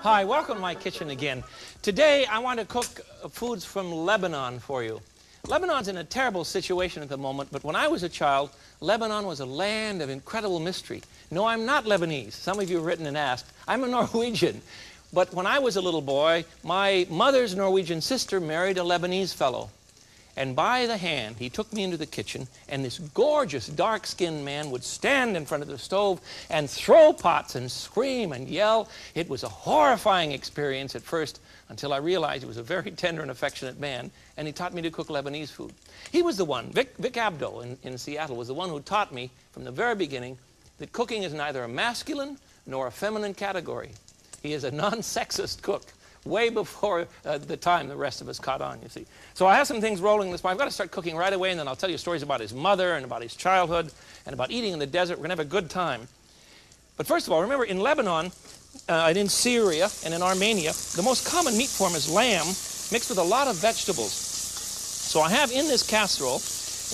Hi, welcome to my kitchen again. Today I want to cook foods from Lebanon for you. Lebanon's in a terrible situation at the moment, but when I was a child, Lebanon was a land of incredible mystery. No, I'm not Lebanese. Some of you have written and asked. I'm a Norwegian. But when I was a little boy, my mother's Norwegian sister married a Lebanese fellow. And by the hand, he took me into the kitchen, and this gorgeous, dark-skinned man would stand in front of the stove and throw pots and scream and yell. It was a horrifying experience at first, until I realized he was a very tender and affectionate man, and he taught me to cook Lebanese food. He was the one, Vic Abdo in Seattle, was the one who taught me from the very beginning that cooking is neither a masculine nor a feminine category. He is a non-sexist cook. Way before the time the rest of us caught on, you see. So I have some things rolling this morning. I've got to start cooking right away, and then I'll tell you stories about his mother and about his childhood and about eating in the desert. We're going to have a good time. But first of all, remember, in Lebanon and in Syria and in Armenia, the most common meat form is lamb mixed with a lot of vegetables. So I have in this casserole,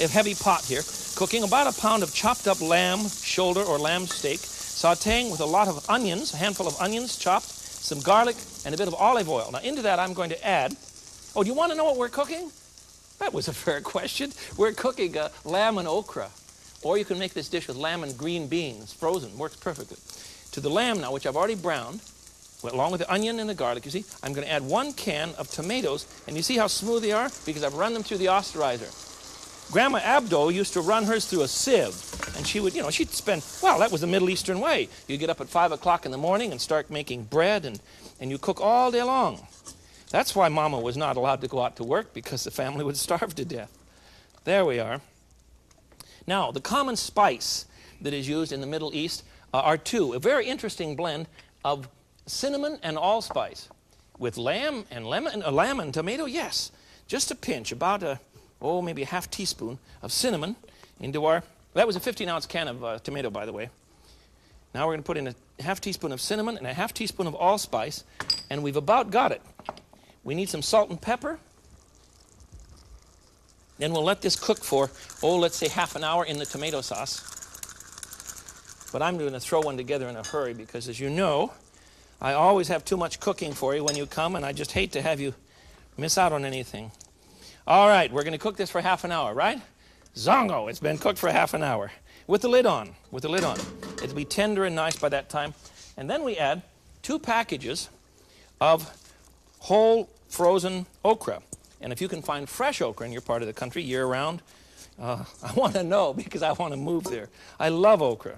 a heavy pot here, cooking about a pound of chopped up lamb shoulder or lamb steak, sauteing with a lot of onions, a handful of onions chopped, some garlic, and a bit of olive oil. Now, into that, I'm going to add... Oh, do you want to know what we're cooking? That was a fair question. We're cooking lamb and okra. Or you can make this dish with lamb and green beans, frozen. Works perfectly. To the lamb now, which I've already browned, along with the onion and the garlic, you see, I'm going to add 1 can of tomatoes. And you see how smooth they are? Because I've run them through the osterizer. Grandma Abdo used to run hers through a sieve. And she would, she'd spend, well, that was the Middle Eastern way. You get up at 5 o'clock in the morning and start making bread, and you cook all day long. That's why Mama was not allowed to go out to work, because the family would starve to death. There we are. Now, the common spice that is used in the Middle East are 2. A very interesting blend of cinnamon and allspice. With lamb and tomato, yes. Just a pinch, about maybe a half teaspoon of cinnamon into our... That was a 15-ounce can of tomato, by the way. Now we're going to put in a half teaspoon of cinnamon and a half teaspoon of allspice, and we've about got it. We need some salt and pepper. Then we'll let this cook for, let's say half an hour in the tomato sauce. But I'm going to throw one together in a hurry because, as you know, I always have too much cooking for you when you come, and I just hate to have you miss out on anything. All right, we're going to cook this for half an hour, right? Zongo, it's been cooked for half an hour. With the lid on, It'll be tender and nice by that time. And then we add 2 packages of whole frozen okra. And if you can find fresh okra in your part of the country year-round, I want to know, because I want to move there. I love okra.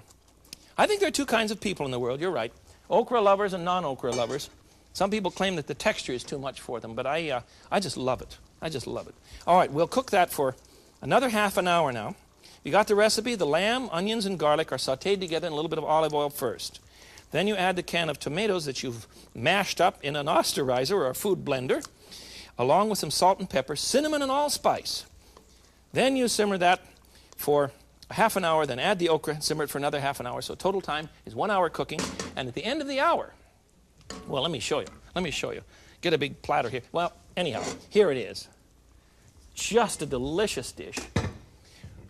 I think there are 2 kinds of people in the world, you're right. Okra lovers and non-okra lovers. Some people claim that the texture is too much for them, but I just love it. I just love it. All right, we'll cook that for another half an hour now. You got the recipe? The lamb, onions, and garlic are sautéed together in a little bit of olive oil first. Then you add the can of tomatoes that you've mashed up in an osterizer or a food blender, along with some salt and pepper, cinnamon and allspice. Then you simmer that for a half an hour, then add the okra and simmer it for another half an hour. So total time is 1 hour cooking. And at the end of the hour, well, let me show you. Get a big platter here. Well, anyhow, here it is. Just a delicious dish.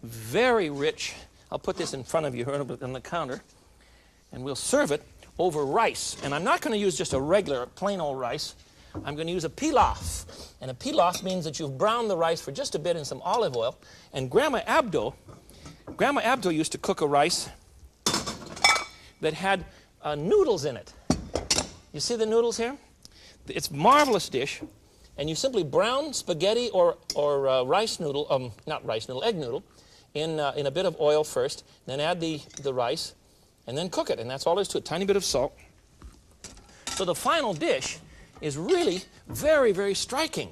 Very rich. I'll put this in front of you on the counter, and we'll serve it over rice. And I'm not going to use just a regular, plain old rice. I'm going to use a pilaf. And a pilaf means that you've browned the rice for just a bit in some olive oil. And Grandma Abdo used to cook a rice that had noodles in it. You see the noodles here? It's a marvelous dish. And you simply brown spaghetti or rice noodle, egg noodle, in a bit of oil first, then add the rice, and then cook it. And that's all there is to it, tiny bit of salt. So the final dish is really very, very striking.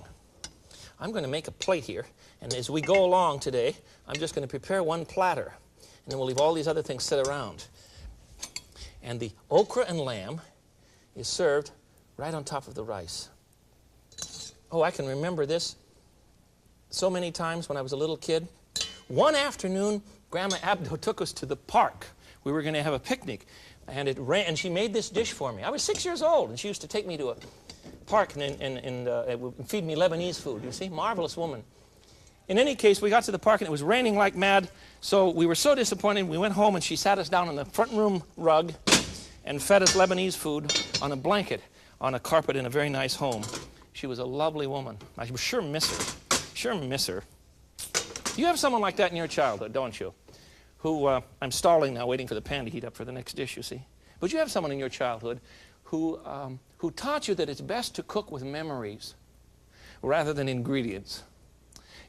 I'm going to make a plate here, and as we go along today, I'm just going to prepare 1 platter, and then we'll leave all these other things sit around. And the okra and lamb is served right on top of the rice. Oh, I can remember this so many times when I was a little kid. One afternoon, Grandma Abdo took us to the park. We were going to have a picnic, and it rained, and she made this dish for me. I was 6 years old, and she used to take me to a park and feed me Lebanese food. You see, marvelous woman. In any case, we got to the park, and it was raining like mad, so we were so disappointed. We went home, and she sat us down on the front room rug and fed us Lebanese food on a blanket. on a carpet in a very nice home. She was a lovely woman. I sure miss her. Sure miss her. You have someone like that in your childhood, don't you? Who, I'm stalling now, waiting for the pan to heat up for the next dish, you see. But you have someone in your childhood who taught you that it's best to cook with memories rather than ingredients.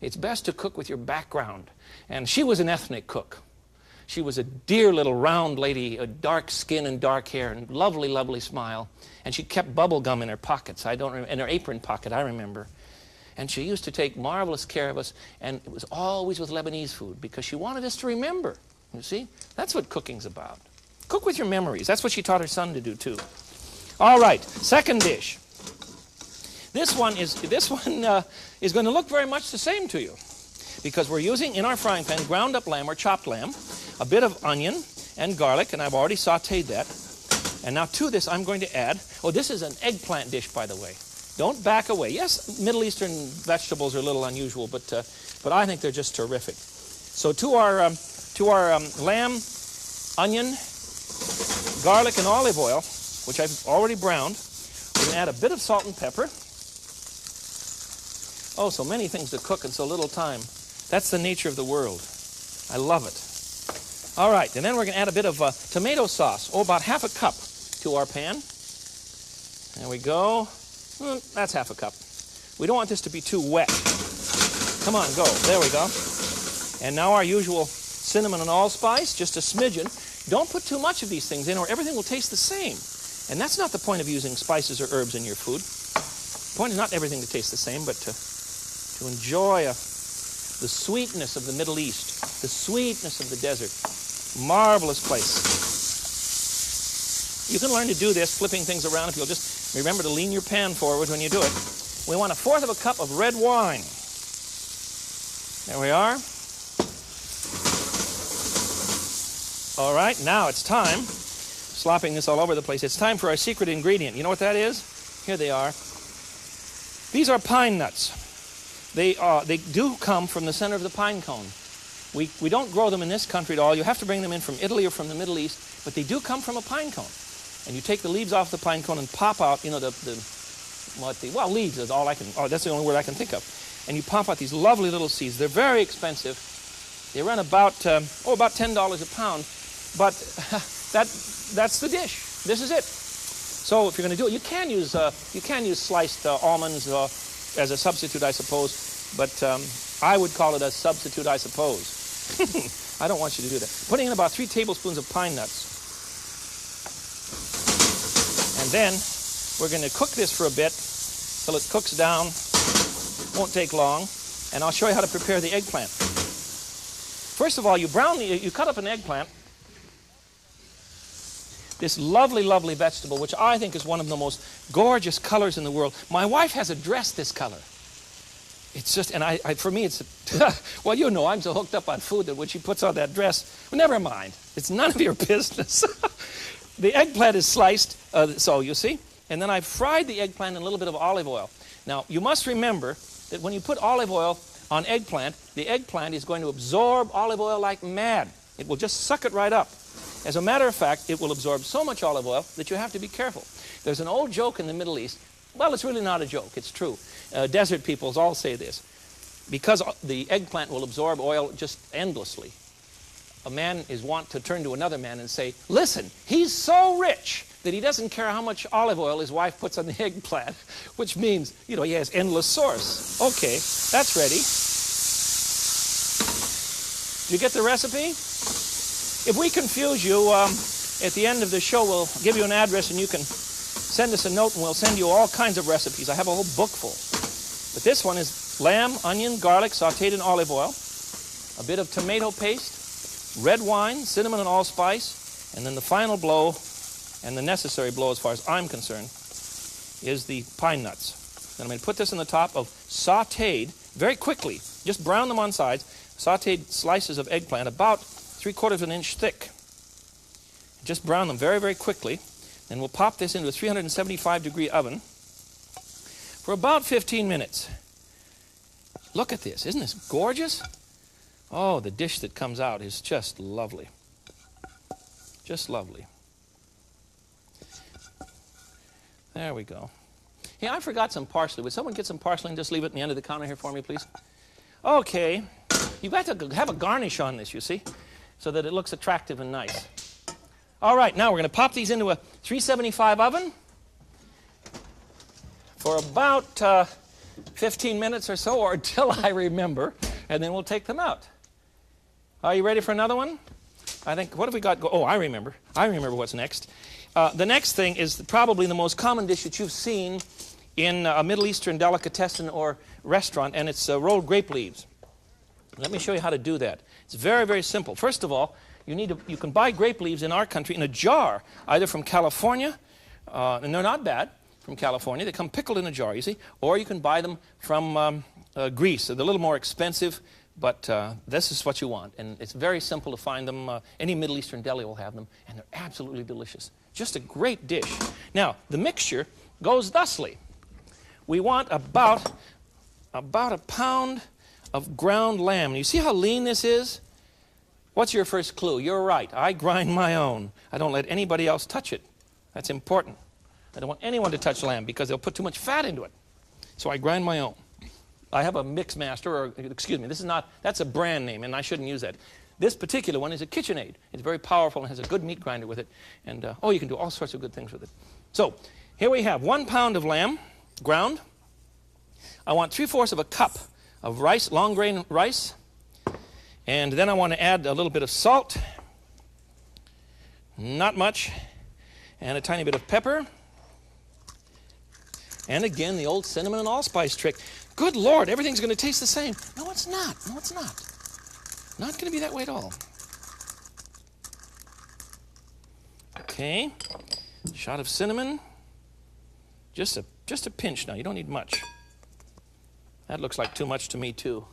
It's best to cook with your background. And she was an ethnic cook. She was a dear little round lady, a dark skin and dark hair, and lovely, lovely smile. And she kept bubble gum in her pockets. In her apron pocket, I remember. And she used to take marvelous care of us, and it was always with Lebanese food because she wanted us to remember. You see? That's what cooking's about. Cook with your memories. That's what she taught her son to do, too. All right, second dish. This one is going to look very much the same to you because we're using in our frying pan ground up lamb or chopped lamb, a bit of onion and garlic, and I've already sauteed that. And now to this I'm going to add, this is an eggplant dish, by the way. Don't back away. Yes, Middle Eastern vegetables are a little unusual, but I think they're just terrific. So to our lamb, onion, garlic, and olive oil, which I've already browned, we're going to add a bit of salt and pepper. Oh, so many things to cook in so little time. That's the nature of the world. I love it. All right, and then we're going to add a bit of tomato sauce, about half a cup to our pan. There we go. That's half a cup. We don't want this to be too wet. Come on, go. There we go. And now our usual cinnamon and allspice, just a smidgen. Don't put too much of these things in or everything will taste the same. And that's not the point of using spices or herbs in your food. The point is not everything to taste the same, but to enjoy the sweetness of the Middle East, the sweetness of the desert. Marvelous place. You can learn to do this, flipping things around, if you'll just remember to lean your pan forward when you do it. We want 1/4 of a cup of red wine. There we are. All right, now it's time, slopping this all over the place, it's time for our secret ingredient. You know what that is? Here they are. These are pine nuts. They do come from the center of the pine cone. We don't grow them in this country at all. You have to bring them in from Italy or from the Middle East, but they do come from a pine cone. And you take the leaves off the pine cone and pop out, leaves is all that's the only word I can think of. And you pop out these lovely little seeds. They're very expensive. They run about $10 a pound, but that's the dish. This is it. So if you're going to do it, you can use sliced almonds as a substitute, I suppose, but I would call it a substitute, I suppose. I don't want you to do that. Putting in about 3 tablespoons of pine nuts. And then we're going to cook this for a bit till it cooks down. Won't take long. And I'll show you how to prepare the eggplant. First of all, you cut up an eggplant. This lovely, lovely vegetable, which I think is one of the most gorgeous colors in the world. My wife has a dress this color. It's just, and for me, it's, well, you know, I'm so hooked up on food that when she puts on that dress, well, never mind. It's none of your business. The eggplant is sliced, so you see, and then I fried the eggplant in a little bit of olive oil. Now, you must remember that when you put olive oil on eggplant, the eggplant is going to absorb olive oil like mad. It will just suck it right up. As a matter of fact, it will absorb so much olive oil that you have to be careful. There's an old joke in the Middle East. Well, it's really not a joke. It's true. Desert peoples all say this. Because the eggplant will absorb oil just endlessly, a man is wont to turn to another man and say, listen, he's so rich that he doesn't care how much olive oil his wife puts on the eggplant, which means, he has endless source. Okay, that's ready. Do you get the recipe? If we confuse you, at the end of the show, we'll give you an address and you can send us a note and we'll send you all kinds of recipes. I have a whole book full. But this one is lamb, onion, garlic, sauteed in olive oil, a bit of tomato paste, red wine, cinnamon and allspice, and then the final blow, and the necessary blow as far as I'm concerned, is the pine nuts. Then I'm going to put this on the top of sauteed, very quickly, just brown them on sides, sauteed slices of eggplant, about 3/4 of an inch thick. Just brown them very, very quickly. Then we'll pop this into a 375-degree oven for about 15 minutes. Look at this. Isn't this gorgeous? Oh, the dish that comes out is just lovely. Just lovely. There we go. Hey, I forgot some parsley. Would someone get some parsley and just leave it in the end of the counter here for me, please? Okay. You've got to have a garnish on this, you see, so that it looks attractive and nice. All right, now we're going to pop these into a 375 oven for about 15 minutes or so, or until I remember, and then we'll take them out. Are you ready for another one? I think, what have we got? Oh, I remember. I remember what's next. The next thing is probably the most common dish that you've seen in a Middle Eastern delicatessen or restaurant, and it's rolled grape leaves. Let me show you how to do that. It's very, very simple. First of all, you can buy grape leaves in our country in a jar, either from California, and they're not bad, from California. They come pickled in a jar, you see, or you can buy them from Greece. They're a little more expensive, but this is what you want. And it's very simple to find them. Any Middle Eastern deli will have them, and they're absolutely delicious. Just a great dish. Now, the mixture goes thusly. We want about a pound of ground lamb. You see how lean this is? What's your first clue? You're right. I grind my own. I don't let anybody else touch it. That's important. I don't want anyone to touch lamb because they'll put too much fat into it. So I grind my own. I have a mix master, or excuse me, that's a brand name, and I shouldn't use that. This particular one is a KitchenAid. It's very powerful and has a good meat grinder with it. And, you can do all sorts of good things with it. So here we have 1 pound of lamb, ground. I want 3/4 of a cup of rice, long grain rice. And then I want to add a little bit of salt. Not much. And a tiny bit of pepper. And again, the old cinnamon and allspice trick. Good Lord, everything's going to taste the same. No, it's not. No, it's not. Not going to be that way at all. Okay. Shot of cinnamon. Just a pinch now. You don't need much. That looks like too much to me, too.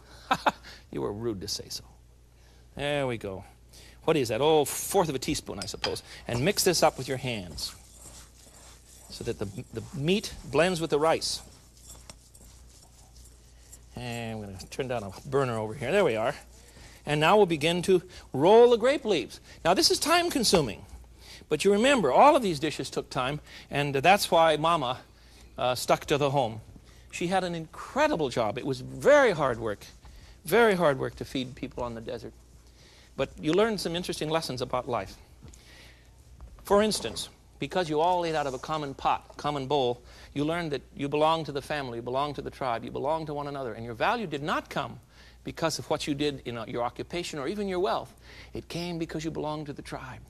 You were rude to say so. There we go. What is that? Oh, 1/4 of a teaspoon, I suppose. And mix this up with your hands so that the meat blends with the rice. And I'm going to turn down a burner over here. There we are. And now we'll begin to roll the grape leaves. Now, this is time-consuming. But you remember, all of these dishes took time, and that's why Mama stuck to the home. She had an incredible job. It was very hard work to feed people on the desert. But you learned some interesting lessons about life. For instance, because you all ate out of a common pot, common bowl, you learned that you belong to the family, you belong to the tribe, you belong to one another, and your value did not come because of what you did in your occupation or even your wealth. It came because you belonged to the tribe.